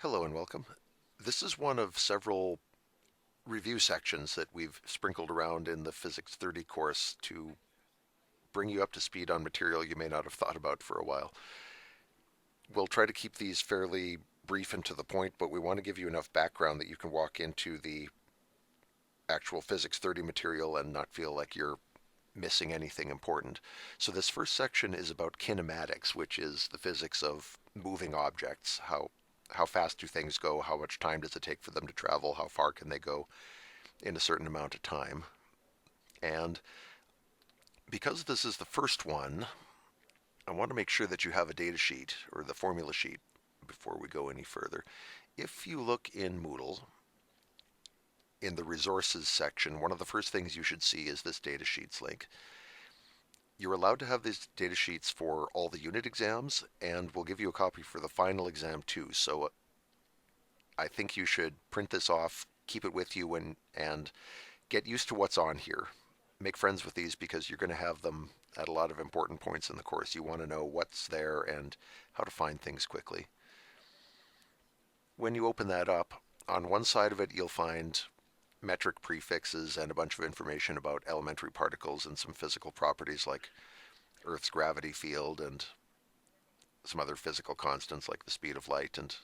Hello and welcome. This is one of several review sections that we've sprinkled around in the Physics 30 course to bring you up to speed on material you may not have thought about for a while. We'll try to keep these fairly brief and to the point, but we want to give you enough background that you can walk into the actual Physics 30 material and not feel like you're missing anything important. So this first section is about kinematics, which is the physics of moving objects. How fast do things go? How much time does it take for them to travel? How far can they go in a certain amount of time? And because this is the first one, I want to make sure that you have a data sheet or the formula sheet before we go any further. If you look in Moodle, in the resources section, one of the first things you should see is this data sheets link. You're allowed to have these data sheets for all the unit exams, and we'll give you a copy for the final exam too. So I think you should print this off, keep it with you, and get used to what's on here. Make friends with these because you're going to have them at a lot of important points in the course. You want to know what's there and how to find things quickly. When you open that up, on one side of it you'll find metric prefixes and a bunch of information about elementary particles and some physical properties like Earth's gravity field and some other physical constants like the speed of light and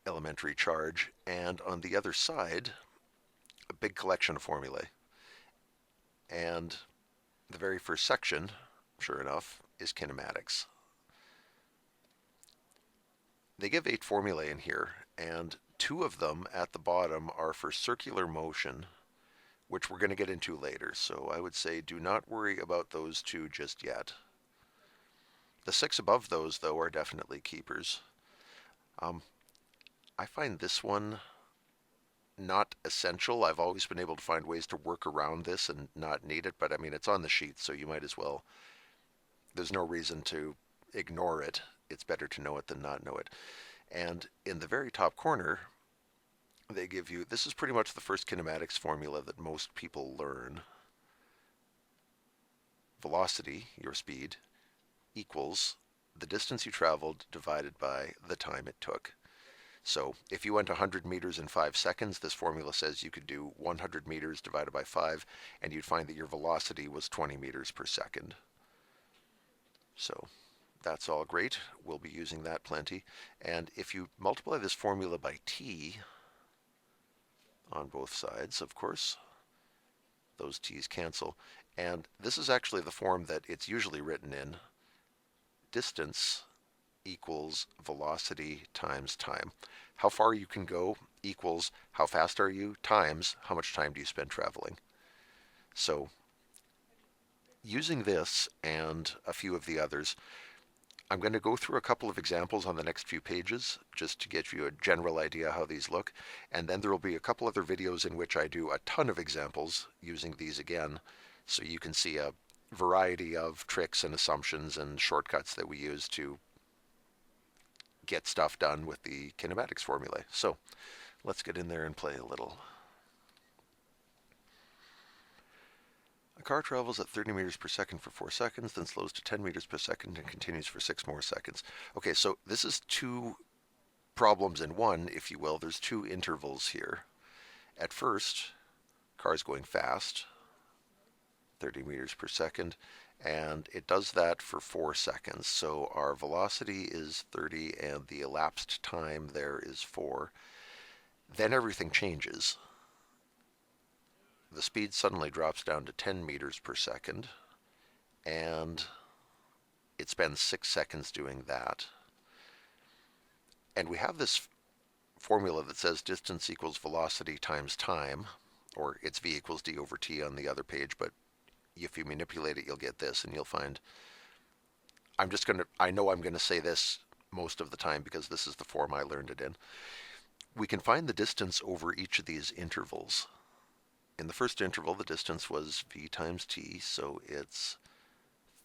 elementary charge. And on the other side, a big collection of formulae. And the very first section, sure enough, is kinematics. They give 8 formulae in here, and 2 of them at the bottom are for circular motion, which we're going to get into later. So I would say do not worry about those 2 just yet. The 6 above those, though, are definitely keepers. I find this one not essential. I've always been able to find ways to work around this and not need it, but I mean, it's on the sheet, so you might as well. There's no reason to ignore it. It's better to know it than not know it. And in the very top corner, they give you, this is pretty much the first kinematics formula that most people learn. Velocity, your speed, equals the distance you traveled divided by the time it took. So if you went 100 meters in 5 seconds, this formula says you could do 100 meters divided by 5, and you'd find that your velocity was 20 meters per second. So that's all great. We'll be using that plenty. And if you multiply this formula by t on both sides, of course, those t's cancel. And this is actually the form that it's usually written in. Distance equals velocity times time. How far you can go equals how fast are you times how much time do you spend traveling. So using this and a few of the others, I'm going to go through a couple of examples on the next few pages just to get you a general idea how these look, and then there will be a couple other videos in which I do a ton of examples using these again, so you can see a variety of tricks and assumptions and shortcuts that we use to get stuff done with the kinematics formulae. So let's get in there and play a little. A car travels at 30 meters per second for 4 seconds, then slows to 10 meters per second and continues for 6 more seconds. Okay, so this is 2 problems in one, if you will. There's 2 intervals here. At first, car's going fast, 30 meters per second, and it does that for 4 seconds. So our velocity is 30 and the elapsed time there is 4. Then everything changes. The speed suddenly drops down to 10 meters per second, and it spends 6 seconds doing that. And we have this formula that says distance equals velocity times time, or it's v equals d over t on the other page, but if you manipulate it, you'll get this, and you'll find, I know I'm going to say this most of the time because this is the form I learned it in. We can find the distance over each of these intervals. In the first interval, the distance was v times t, so it's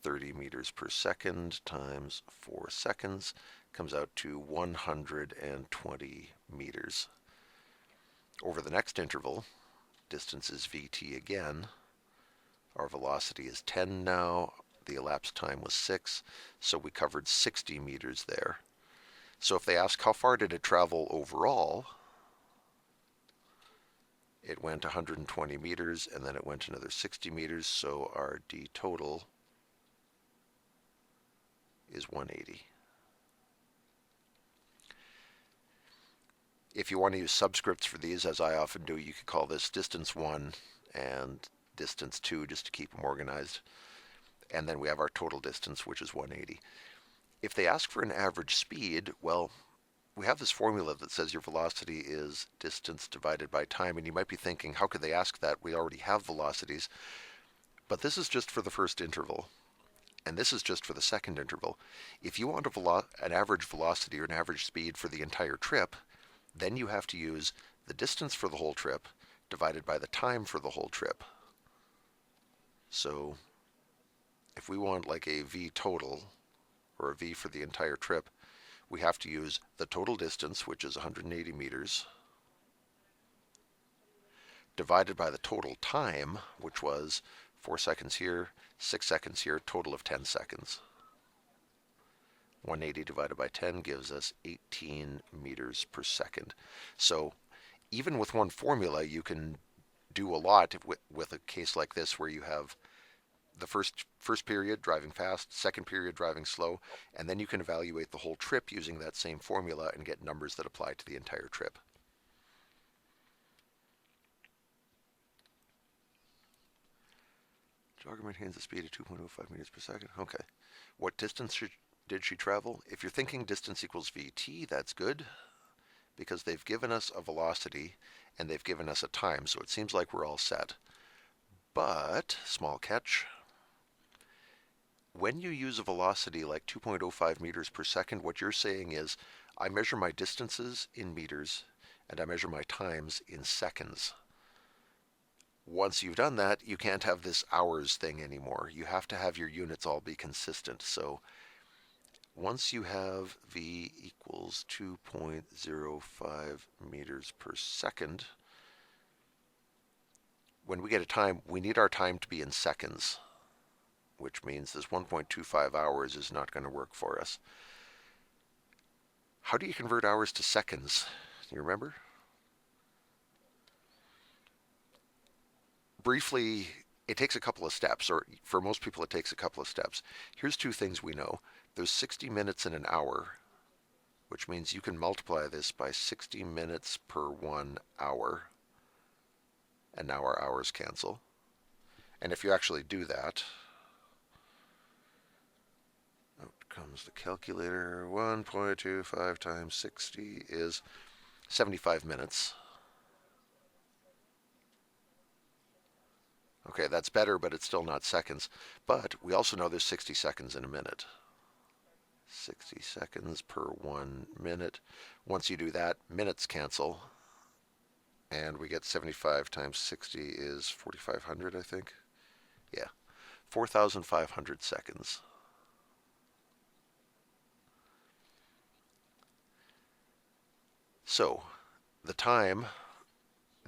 30 meters per second times 4 seconds, comes out to 120 meters. Over the next interval, distance is vt again. Our velocity is 10 now. The elapsed time was 6, so we covered 60 meters there. So if they ask how far did it travel overall, it went 120 meters and then it went another 60 meters, so our D total is 180. If you want to use subscripts for these, as I often do, you could call this distance 1 and distance 2 just to keep them organized. And then we have our total distance, which is 180. If they ask for an average speed, well, we have this formula that says your velocity is distance divided by time, and you might be thinking, how could they ask that? We already have velocities. But this is just for the first interval, and this is just for the second interval. If you want an average velocity or an average speed for the entire trip, then you have to use the distance for the whole trip divided by the time for the whole trip. So if we want like a V total, or a V for the entire trip, we have to use the total distance, which is 180 meters, divided by the total time, which was 4 seconds here, 6 seconds here, total of 10 seconds. 180 divided by 10 gives us 18 meters per second. So even with one formula, you can do a lot with a case like this where you have the first period driving fast, second period driving slow, and then you can evaluate the whole trip using that same formula and get numbers that apply to the entire trip. Jogger maintains a speed of 2.05 meters per second. Okay. What distance did she travel? If you're thinking distance equals VT, that's good, because they've given us a velocity and they've given us a time, so it seems like we're all set. But, small catch, when you use a velocity like 2.05 meters per second, what you're saying is, I measure my distances in meters and I measure my times in seconds. Once you've done that, you can't have this hours thing anymore. You have to have your units all be consistent. So once you have V equals 2.05 meters per second, when we get a time, we need our time to be in seconds, which means this 1.25 hours is not going to work for us. How do you convert hours to seconds? Do you remember? Briefly, it takes a couple of steps, or for most people it takes a couple of steps. Here's two things we know. There's 60 minutes in an hour, which means you can multiply this by 60 minutes per 1 hour, and now our hours cancel. And if you actually do that, out comes the calculator. 1.25 times 60 is 75 minutes. Okay, that's better, but it's still not seconds. But we also know there's 60 seconds in a minute. 60 seconds per 1 minute. Once you do that, minutes cancel. And we get 75 times 60 is 4,500, I think. Yeah, 4,500 seconds. So, the time,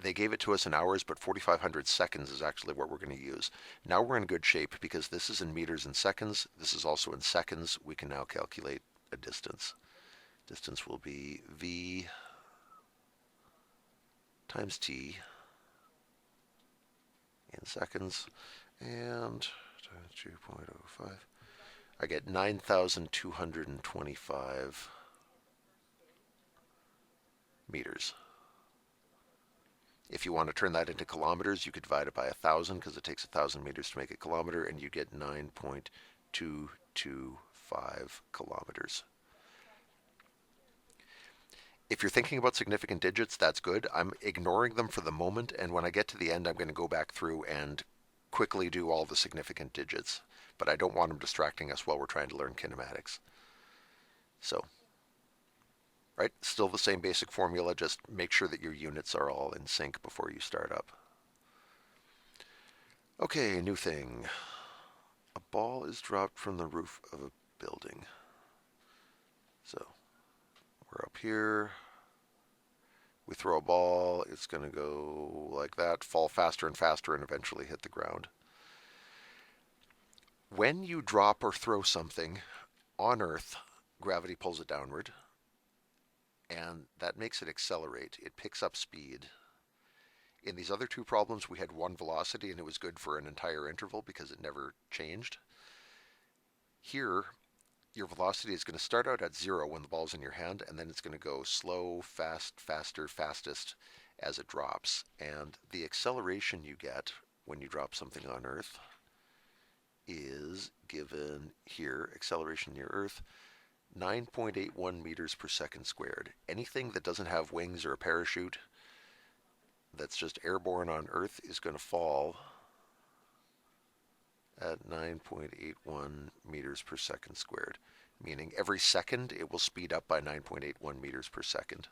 they gave it to us in hours, but 4,500 seconds is actually what we're going to use. Now we're in good shape because this is in meters and seconds. This is also in seconds. We can now calculate a distance. Distance will be V times T in seconds, and times 2.05. I get 9,225 meters. If you want to turn that into kilometers, you could divide it by 1,000 because it takes 1,000 meters to make a kilometer, and you get 9.225 kilometers. If you're thinking about significant digits, that's good. I'm ignoring them for the moment, and when I get to the end, I'm going to go back through and quickly do all the significant digits, but I don't want them distracting us while we're trying to learn kinematics. So, right, still the same basic formula, just make sure that your units are all in sync before you start up. Okay, new thing. A ball is dropped from the roof of a building. So, we're up here. We throw a ball, it's going to go like that, fall faster and faster, and eventually hit the ground. When you drop or throw something on Earth, gravity pulls it downward. and that makes it accelerate. It picks up speed. In these other two problems, we had one velocity, and it was good for an entire interval because it never changed. Here, your velocity is going to start out at 0 when the ball's in your hand, and then it's going to go slow, fast, faster, fastest as it drops. And the acceleration you get when you drop something on Earth is given here, acceleration near Earth, 9.81 meters per second squared. Anything that doesn't have wings or a parachute that's just airborne on Earth is going to fall at 9.81 meters per second squared, meaning every second it will speed up by 9.81 meters per second.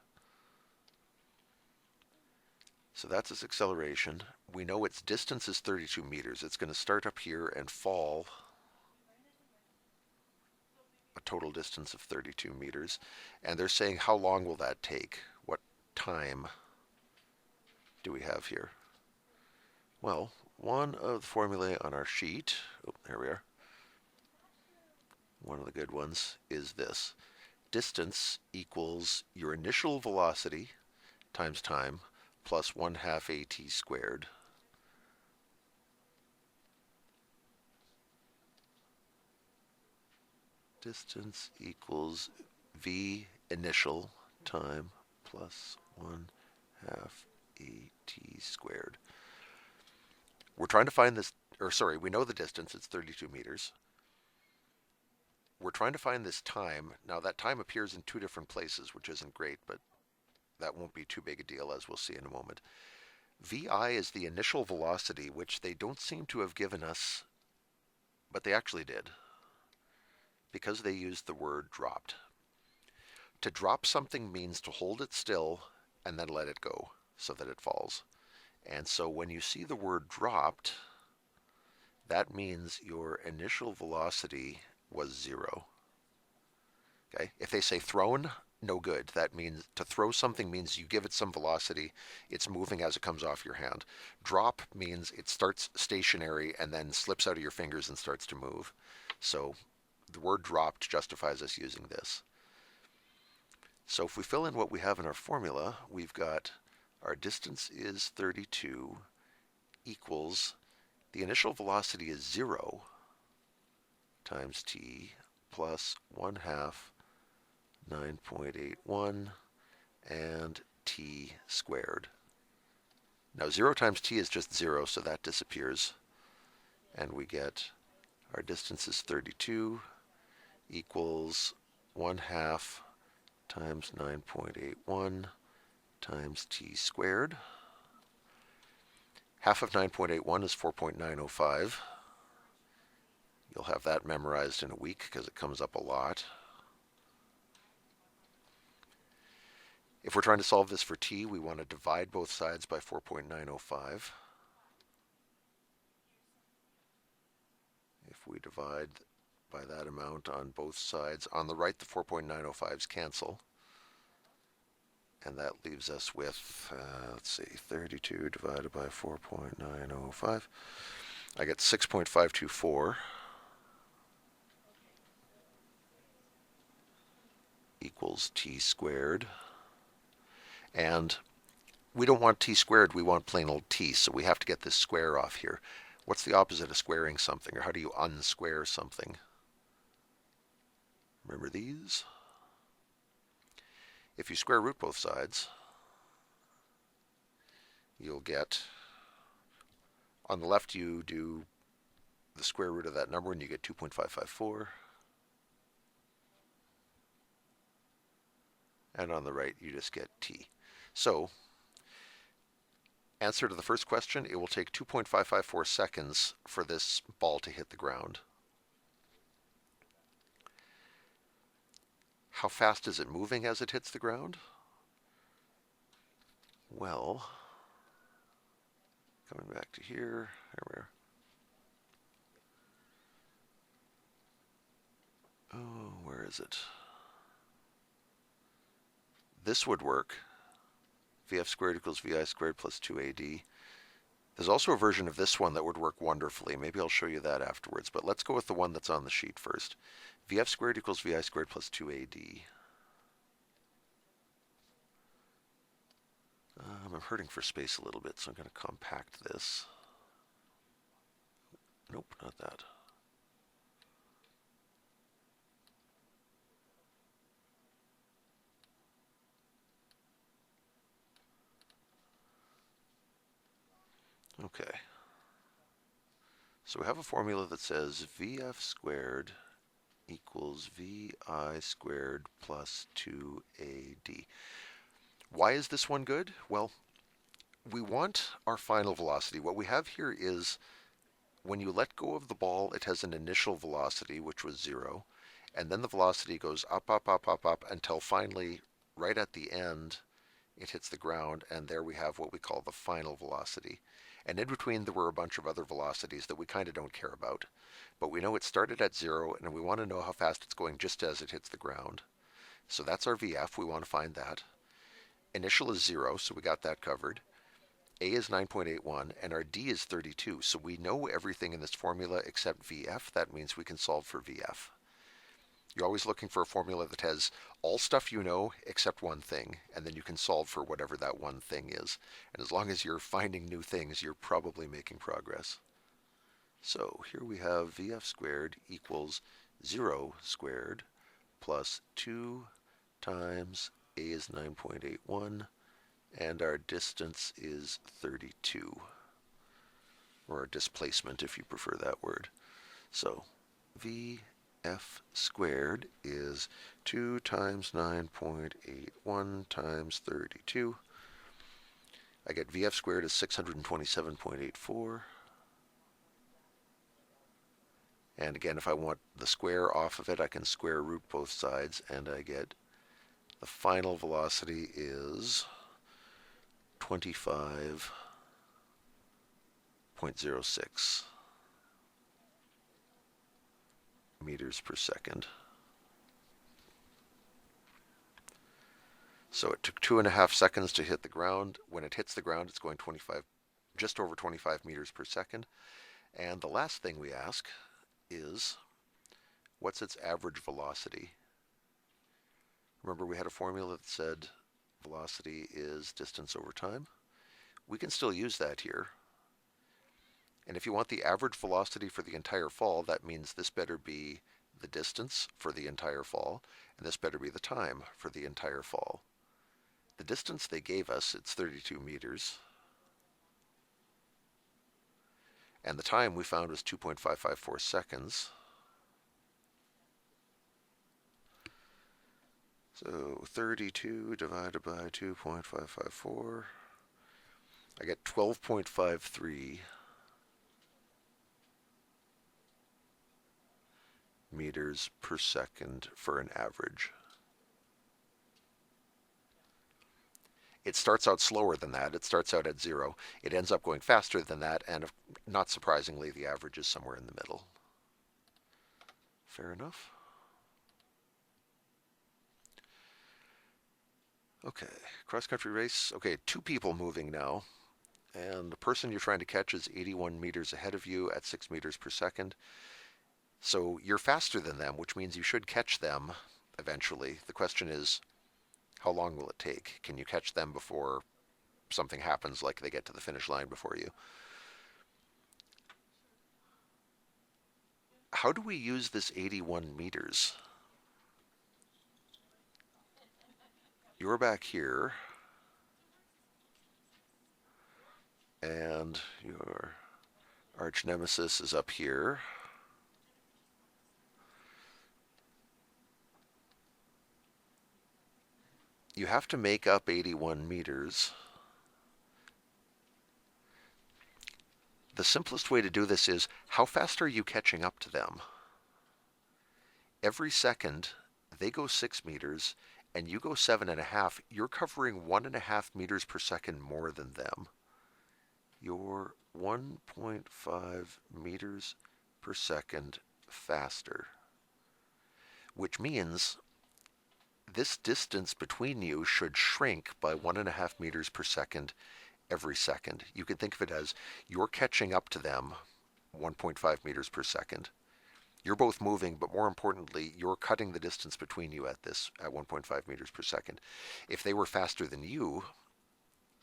So that's its acceleration. We know its distance is 32 meters. It's going to start up here and fall a total distance of 32 meters. And they're saying, how long will that take? What time do we have here? Well, one of the formulae on our sheet, oh, there we are. One of the good ones is this. Distance equals your initial velocity times time plus 1/2 at squared. Distance equals v initial time plus 1/2 at squared. We're trying to find this, or sorry, we know the distance, it's 32 meters. We're trying to find this time. Now that time appears in two different places, which isn't great, but that won't be too big a deal, as we'll see in a moment. Vi is the initial velocity, which they don't seem to have given us, but they actually did, because they used the word dropped. To drop something means to hold it still and then let it go so that it falls. And so when you see the word dropped, that means your initial velocity was 0. Okay? If they say thrown, no good. That means to throw something means you give it some velocity, it's moving as it comes off your hand. Drop means it starts stationary and then slips out of your fingers and starts to move. So the word dropped justifies us using this. So if we fill in what we have in our formula, we've got our distance is 32 equals the initial velocity is 0 times t plus 1/2 9.81 and t squared. Now 0 times t is just 0, so that disappears. And we get our distance is 32 equals 1/2 times 9.81 times t squared. Half of 9.81 is 4.905. You'll have that memorized in a week because it comes up a lot. If we're trying to solve this for t, we want to divide both sides by 4.905. If we divide by that amount on both sides, on the right the 4.905s cancel. And that leaves us with, let's see, 32 divided by 4.905. I get 6.524 equals t squared. And we don't want t squared, we want plain old t, so we have to get this square off here. What's the opposite of squaring something, or how do you unsquare something? Remember these? If you square root both sides, you'll get, on the left you do the square root of that number and you get 2.554. And on the right you just get t. So, answer to the first question, it will take 2.554 seconds for this ball to hit the ground. How fast is it moving as it hits the ground? Well, coming back to here, there we are. Oh, where is it? This would work. Vf squared equals Vi squared plus 2AD. There's also a version of this one that would work wonderfully. Maybe I'll show you that afterwards, but let's go with the one that's on the sheet first. Vf squared equals Vi squared plus 2AD. I'm hurting for space a little bit, so I'm going to compact this. Nope, not that. Okay. So we have a formula that says VF squared equals VI squared plus 2AD. Why is this one good? Well, we want our final velocity. What we have here is when you let go of the ball, it has an initial velocity, which was 0, and then the velocity goes up, up, up, up, up, until finally, right at the end, it hits the ground, and there we have what we call the final velocity. And in between, there were a bunch of other velocities that we kind of don't care about. But we know it started at 0, and we want to know how fast it's going just as it hits the ground. So that's our VF. We want to find that. Initial is 0, so we got that covered. A is 9.81, and our D is 32. So we know everything in this formula except VF. That means we can solve for VF. You're always looking for a formula that has all stuff you know except one thing, and then you can solve for whatever that one thing is. And as long as you're finding new things, you're probably making progress. So here we have VF squared equals 0 squared plus 2 times A is 9.81, and our distance is 32, or displacement if you prefer that word. So VF squared is 2 times 9.81 times 32. I get VF squared is 627.84. And again, if I want the square off of it, I can square root both sides, and I get the final velocity is 25.06 meters per second. So it took 2.5 seconds to hit the ground. When it hits the ground, it's going just over 25 meters per second. And the last thing we ask is, what's its average velocity? Remember, we had a formula that said velocity is distance over time. We can still use that here. And if you want the average velocity for the entire fall, that means this better be the distance for the entire fall, and this better be the time for the entire fall. The distance they gave us, it's 32 meters. And the time we found was 2.554 seconds. So 32 divided by 2.554, I get 12.53 meters per second for an average. It starts out slower than that. It starts out at 0. It ends up going faster than that, and not surprisingly, the average is somewhere in the middle. Fair enough? Okay, cross-country race. Okay, 2 people moving now. And the person you're trying to catch is 81 meters ahead of you at 6 meters per second. So you're faster than them, which means you should catch them eventually. The question is, how long will it take? Can you catch them before something happens, like they get to the finish line before you? How do we use this 81 meters? You're back here, and your arch nemesis is up here. You have to make up 81 meters. The simplest way to do this is, how fast are you catching up to them? Every second, they go 6 meters, and you go 7.5. You're covering 1.5 meters per second more than them. You're 1.5 meters per second faster, which means this distance between you should shrink by 1.5 meters per second every second. You can think of it as you're catching up to them 1.5 meters per second. You're both moving, but more importantly, you're cutting the distance between you at 1.5 meters per second. If they were faster than you,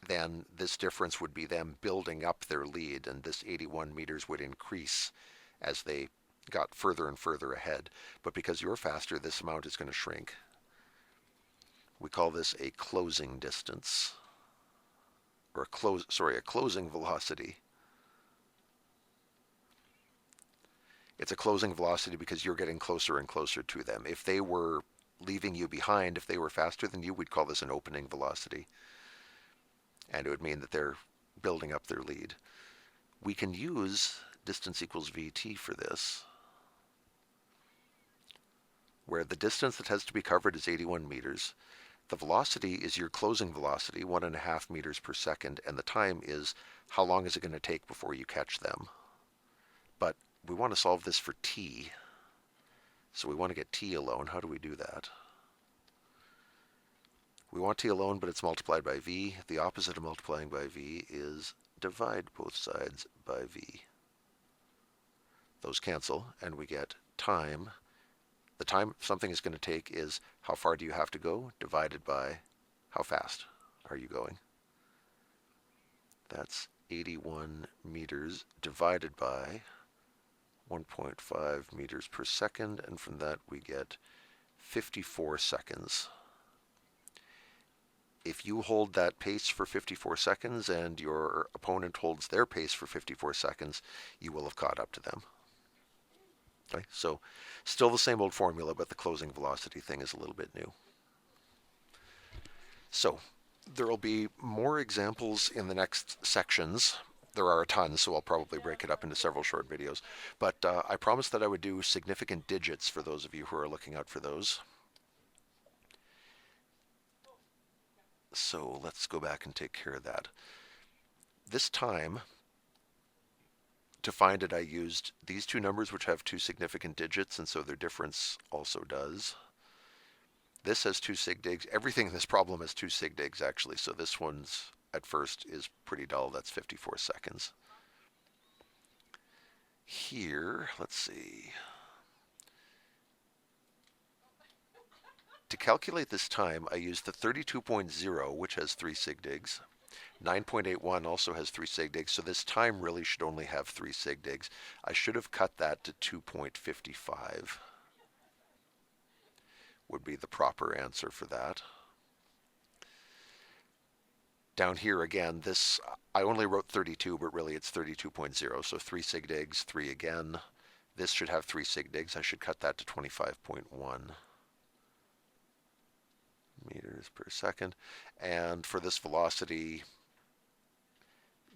then this difference would be them building up their lead, and this 81 meters would increase as they got further and further ahead. But because you're faster, this amount is going to shrink. We call this a closing distance, or a closing velocity. It's a closing velocity because you're getting closer and closer to them. If they were leaving you behind, if they were faster than you, we'd call this an opening velocity. And it would mean that they're building up their lead. We can use distance equals vt for this, where the distance that has to be covered is 81 meters. The velocity is your closing velocity, 1.5 meters per second, and the time is how long is it going to take before you catch them. But we want to solve this for t, so we want to get t alone. How do we do that? We want t alone, but it's multiplied by v. The opposite of multiplying by v is divide both sides by v. Those cancel, and we get time. The time something is going to take is how far do you have to go divided by how fast are you going. That's 81 meters divided by 1.5 meters per second, and from that we get 54 seconds. If you hold that pace for 54 seconds and your opponent holds their pace for 54 seconds, you will have caught up to them. Okay, so still the same old formula, but the closing velocity thing is a little bit new. So there will be more examples in the next sections. There are a ton, so I'll probably break it up into several short videos. But I promised that I would do significant digits for those of you who are looking out for those. So let's go back and take care of that. This time, to find it, I used these two numbers, which have two significant digits, and so their difference also does. This has two sig digs. Everything in this problem has two sig digs, actually, so this one's at first is pretty dull. That's 54 seconds. Here, let's see. To calculate this time, I used the 32.0, which has 3 sig digs. 9.81 also has 3 sig digs, so this time really should only have 3 sig digs. I should have cut that to 2.55 would be the proper answer for that. Down here again, this, I only wrote 32, but really it's 32.0, so 3 sig digs, 3 again. This should have 3 sig digs. I should cut that to 25.1 meters per second. And for this velocity,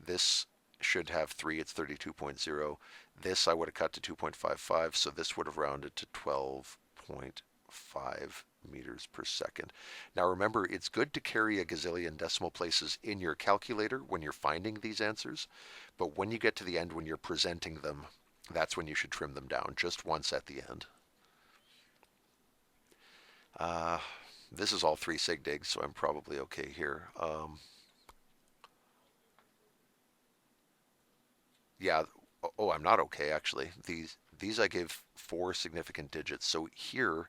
this should have 3, it's 32.0. This I would have cut to 2.55, so this would have rounded to 12.5 meters per second. Now remember, it's good to carry a gazillion decimal places in your calculator when you're finding these answers, but when you get to the end, when you're presenting them, that's when you should trim them down, just once at the end. This is all 3 sig digs, so I'm probably okay here. Yeah, oh, I'm not okay, actually. These I gave 4 significant digits. So here,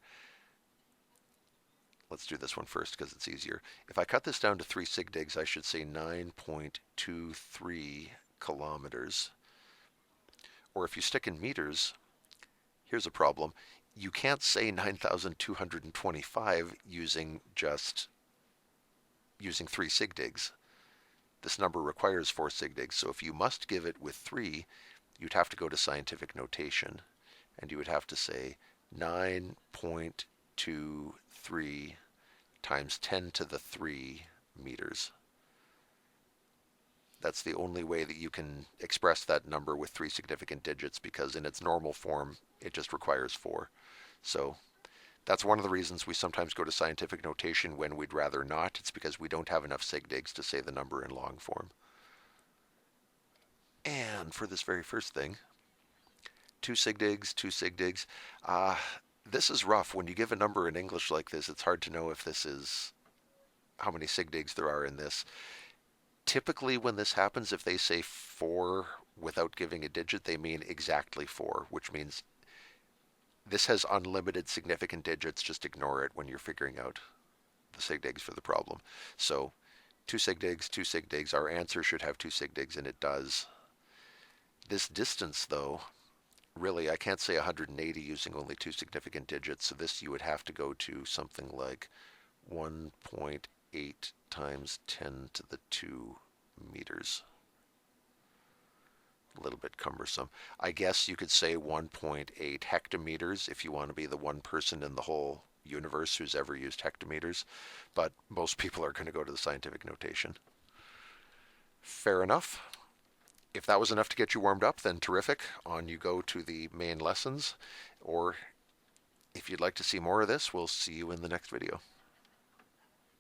let's do this one first because it's easier. If I cut this down to 3 sig digs, I should say 9.23 kilometers. Or if you stick in meters, here's a problem. You can't say 9,225 using 3 sig digs. This number requires 4 sig digs, so if you must give it with 3, you'd have to go to scientific notation, and you would have to say 9.23 times 10 to the 3 meters. That's the only way that you can express that number with 3 significant digits, because in its normal form, it just requires 4. So that's one of the reasons we sometimes go to scientific notation when we'd rather not. It's because we don't have enough sig digs to say the number in long form. And for this very first thing, 2 sig digs, 2 sig digs. This is rough. When you give a number in English like this, it's hard to know if this is how many sig digs there are in this. Typically when this happens, if they say 4 without giving a digit, they mean exactly 4, which means this has unlimited significant digits. Just ignore it when you're figuring out the sig digs for the problem. So 2 sig digs, 2 sig digs. Our answer should have 2 sig digs, and it does. This distance, though, really, I can't say 180 using only 2 significant digits. So this you would have to go to something like 1.8 times 10 to the 2 meters. A little bit cumbersome. I guess you could say 1.8 hectometers if you want to be the one person in the whole universe who's ever used hectometers, but most people are going to go to the scientific notation. Fair enough. If that was enough to get you warmed up, then terrific. On you go to the main lessons, or if you'd like to see more of this, we'll see you in the next video.